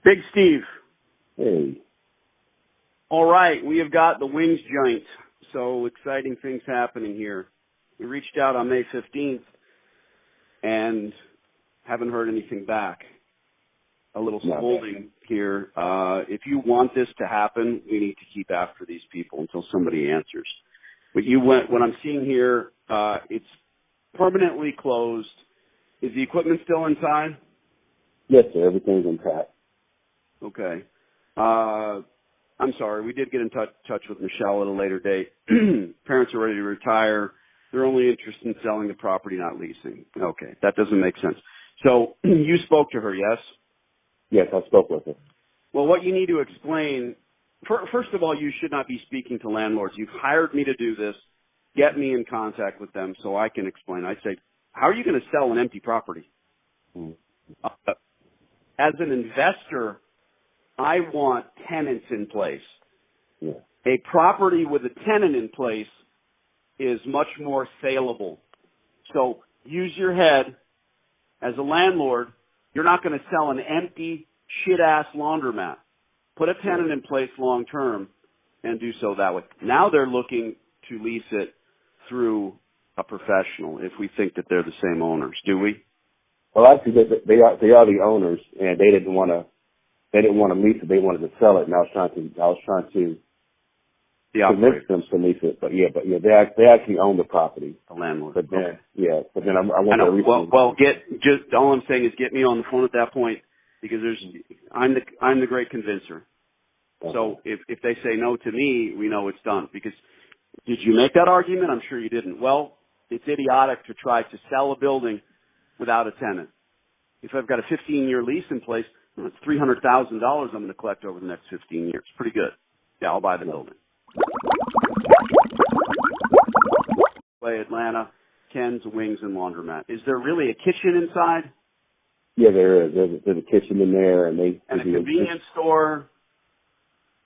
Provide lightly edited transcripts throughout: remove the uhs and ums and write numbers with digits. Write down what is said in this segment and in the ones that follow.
Big Steve. Hey. All right, we have got the wings joint. So exciting things happening here. We reached out on May 15th and haven't heard anything back. A little scolding here. If you want this to happen, we need to keep after these people until somebody answers. But what I'm seeing here, it's permanently closed. Is the equipment still inside? Yes, sir. Everything's intact. Okay. I'm sorry. We did get in touch with Michelle at a later date. Parents are ready to retire. They're only interested in selling the property, not leasing. Okay. That doesn't make sense. So you spoke to her, yes? Yes, I spoke with her. Well, what you need to explain, first of all, you should not be speaking to landlords. You've hired me to do this. Get me in contact with them so I can explain. I say, how are you going to sell an empty property? As an investor, I want tenants in place. Yeah. A property with a tenant in place is much more saleable. So use your head. As a landlord, you're not going to sell an empty, shit-ass laundromat. Put a tenant in place long-term and do so that way. Now they're looking to lease it through a professional if we think that they're the same owners. Do we? Well, actually, they are the owners, and they didn't want to lease it. They wanted to sell it, and I was trying to convince them to lease it. But they actually own the property. The landlord. But then, okay. I want to lease it. Well, all I'm saying is get me on the phone at that point because I'm the great convincer. Okay. So if they say no to me, we know it's done. Because did you make that argument? I'm sure you didn't. Well, it's idiotic to try to sell a building without a tenant. If I've got a 15-year lease in place, well, it's $300,000 I'm going to collect over the next 15 years. Pretty good. Yeah, I'll buy the building. Play Atlanta, Ken's Wings and Laundromat. Is there really a kitchen inside? Yeah, there is. There's a kitchen in there, and a convenience store.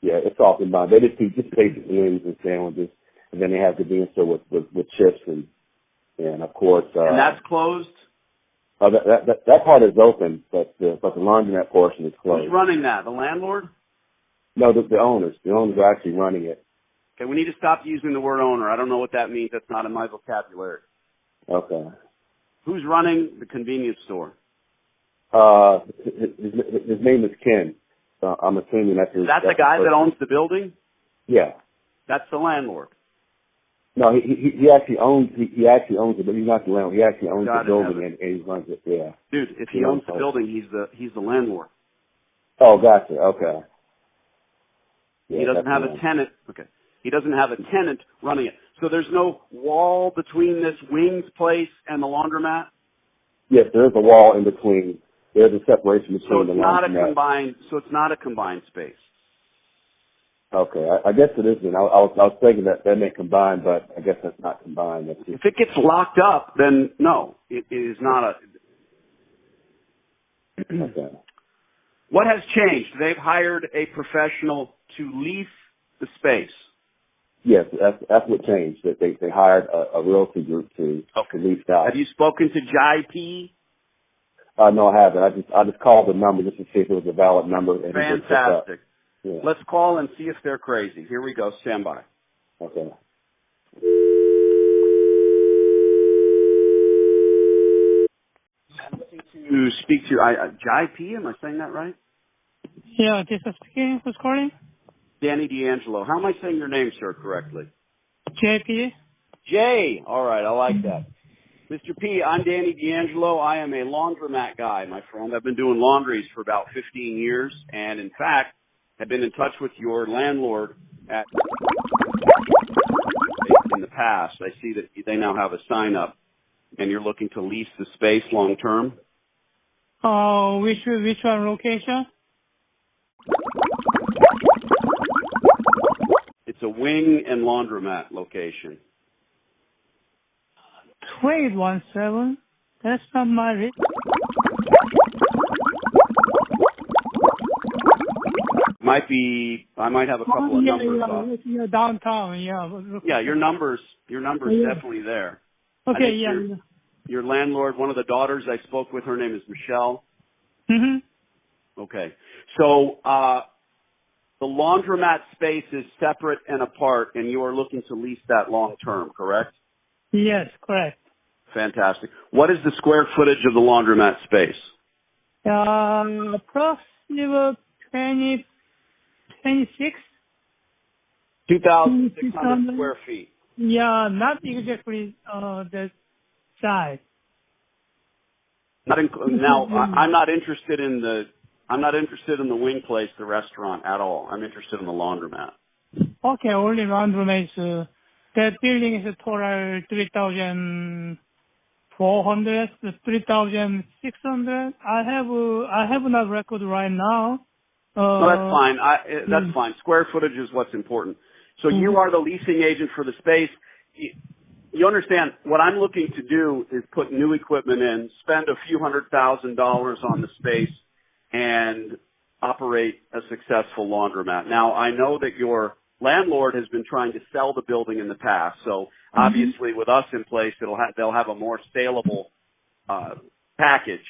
Yeah, it's all combined. They just basic wings and sandwiches, and then they have convenience store with chips and of course. And that's closed. That part is open, but the laundromat portion is closed. Who's running that? The landlord? No, the owners. The owners are actually running it. Okay, we need to stop using the word owner. I don't know what that means. That's not in my vocabulary. Okay. Who's running the convenience store? His name is Ken. So I'm assuming that's the guy that owns the building? Yeah. That's the landlord. No, he actually owns it, but he's not the landlord. He actually owns the building and he runs it. Yeah. Dude, if he owns the building, he's the landlord. Oh, gotcha. Okay. Yeah, he doesn't have a tenant. Okay. He doesn't have a tenant running it. So there's no wall between this wings place and the laundromat? Yes, there is a wall in between. There's a separation between the laundromat. So it's not a combined space. Okay, I guess it is then. I was thinking that may combine, but I guess that's not combined. If it gets locked up, then no, it is not a... Okay. What has changed? They've hired a professional to lease the space. Yes, that's what changed. That they hired a realty group to lease out. Have you spoken to Jai P? No, I haven't. I just called the number just to see if it was a valid number. And fantastic. Yeah. Let's call and see if they're crazy. Here we go. Stand by. Okay. I'm looking to speak to Jai P. Am I saying that right? Yeah, this is speaking. Who's calling? Danny D'Angelo. How am I saying your name, sir, correctly? JP. Jay. All right, I like that. Mr. P, I'm Danny D'Angelo. I am a laundromat guy, my friend. I've been doing laundries for about 15 years, and in fact, have been in touch with your landlord in the past. I see that they now have a sign up, and you're looking to lease the space long term. Oh, which one location? It's a wing and laundromat location. 2817. That's not my rate. I might have a couple of numbers off. Yeah, downtown, yeah. Yeah, your number's definitely there. Okay, yeah. Your landlord, one of the daughters I spoke with, her name is Michelle. Mm-hmm. Okay. So, the laundromat space is separate and apart, and you are looking to lease that long term, correct? Yes, correct. Fantastic. What is the square footage of the laundromat space? Approximately 26. 2,600 square feet. Yeah, not exactly the size. Now, I'm not interested in the wing place, the restaurant at all. I'm interested in the laundromat. Okay, only laundromats. That building is a total 3,400, 3,600. I have not record right now. No, that's fine. That's fine. Square footage is what's important. So you are the leasing agent for the space. You understand, what I'm looking to do is put new equipment in, spend a few $100,000 on the space, and operate a successful laundromat. Now, I know that your landlord has been trying to sell the building in the past, so obviously with us in place, they'll have a more saleable package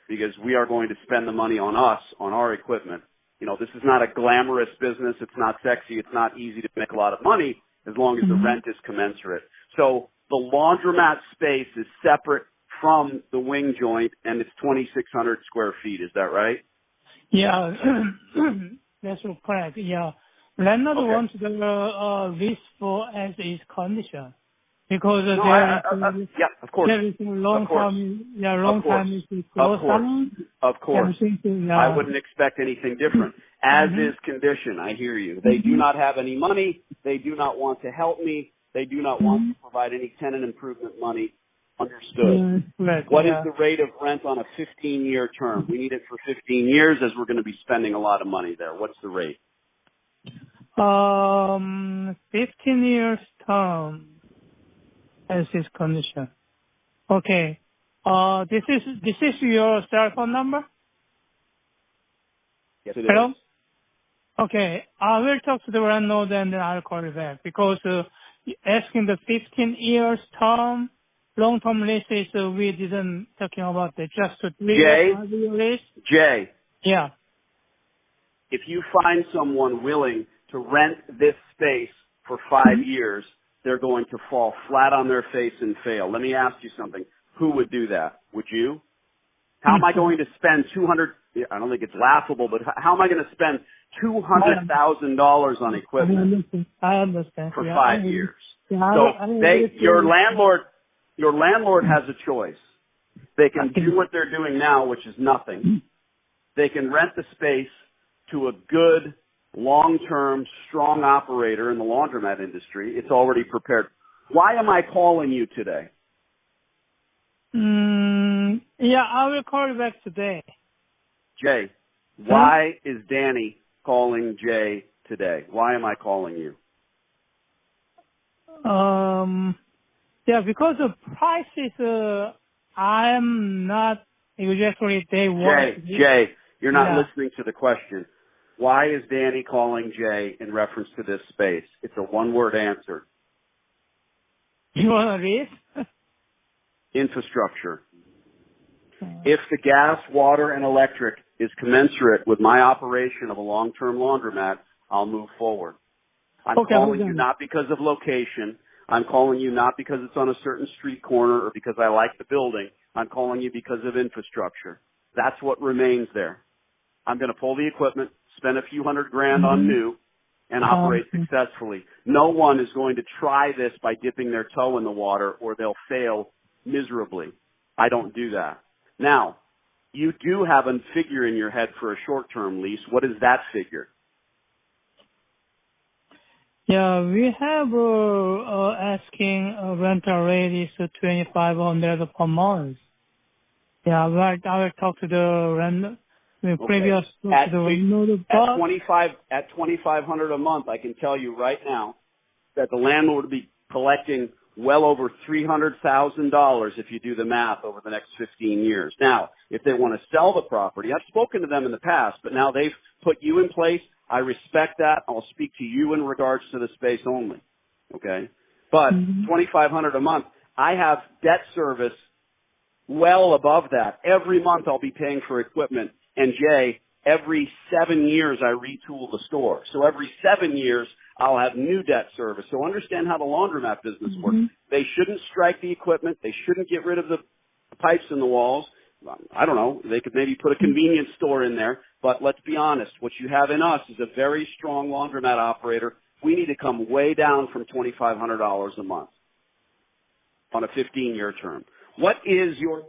because we are going to spend the money on us, on our equipment. You know, this is not a glamorous business. It's not sexy. It's not easy to make a lot of money as long as the rent is commensurate. So the laundromat space is separate from the wing joint, and it's 2,600 square feet. Is that right? Yeah, that's correct. Yeah. Landlord wants the lease for as is condition because yeah, of course. There is a long time. Yeah, long time is close down. Of course. I wouldn't expect anything different. As is condition. I hear you. They do not have any money. They do not want to help me. They do not want to provide any tenant improvement money. Understood. What is the rate of rent on a 15-year term? We need it for 15 years as we're going to be spending a lot of money there. What's the rate? 15 years term as is condition. Okay. This is your cell phone number? Yes, it Hello? is. Okay. I will talk to the landlord and then I'll call you back because asking the 15 years term, long-term leases, we didn't talking about that. Just a 3 or 5 year lease. Jay. Yeah. If you find someone willing to rent this space for 5 years, they're going to fall flat on their face and fail. Let me ask you something. Who would do that? Would you? How am I going to spend I don't think it's laughable, but how am I going to spend $200,000 on equipment? I understand. For 5 years. Yeah, So your landlord has a choice. They can do what they're doing now, which is nothing. They can rent the space to a good, long-term, strong operator in the laundromat industry. It's already prepared. Why am I calling you today? Yeah, I will call you back today. Jay, why is Danny calling Jay today? Why am I calling you? Yeah, because the prices, I'm not exactly they want. Jay, you're not listening to the question. Why is Danny calling Jay in reference to this space? It's a one-word answer. You want to read? Infrastructure. If the gas, water, and electric is commensurate with my operation of a long-term laundromat, I'll move forward. I'm calling you not because of location. I'm calling you not because it's on a certain street corner or because I like the building. I'm calling you because of infrastructure. That's what remains there. I'm going to pull the equipment, spend a few $100,000 on new, and operate successfully. No one is going to try this by dipping their toe in the water or they'll fail miserably. I don't do that. Now, you do have a figure in your head for a short-term lease. What is that figure? Yeah, we have asking rental rate is $2,500 per month. Yeah, right. I will talk to the rent. Previous at $2,500 a month, I can tell you right now that the landlord will be collecting well over $300,000 if you do the math over the next 15 years. Now, if they want to sell the property, I've spoken to them in the past, but now they've put you in place. I respect that. I'll speak to you in regards to the space only. Okay? But $2,500 a month, I have debt service well above that. Every month I'll be paying for equipment. And Jay, every 7 years I retool the store. So every 7 years I'll have new debt service. So understand how the laundromat business works. They shouldn't strike the equipment. They shouldn't get rid of the pipes in the walls. I don't know. They could maybe put a convenience store in there. But let's be honest. What you have in us is a very strong laundromat operator. We need to come way down from $2,500 a month on a 15-year term. What is your